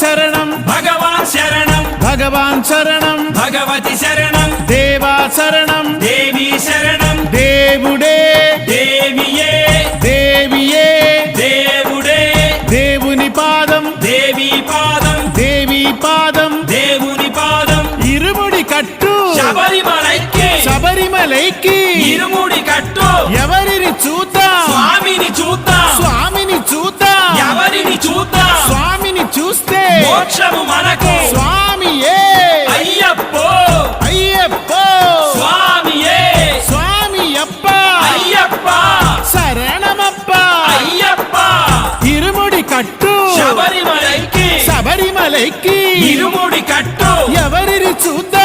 శరణం భగవాన్ శరణం భగవాన్ శరణం భగవతి శరణం దేవా శరణం దేవి శరణం దేవుడే దేవియే దేవియే దేవుడే దేవుని పాదం దేవి పాదం దేవి పాదం దేవుని పాదం ఇరుముడి కట్టు శబరిమలైకి శబరిమలైకి ఇరుముడి కట్టు ఎవరిని చూద్దాం స్వామిని చూద్దాం స్వామిని చూద్దాం ఎవరిని చూద్దాం స్వామిని చూస్తే మోక్షము మనకు స్వామియే అయ్యప్పో అయ్యప్పో స్వామియే స్వామియప్ప అయ్యప్ప శరణమప్ప అయ్యప్ప ఇరుముడి కట్టు శబరిమలైకి శబరిమలైకి ఇరుముడి కట్టు ఎవరిని చూద్దాం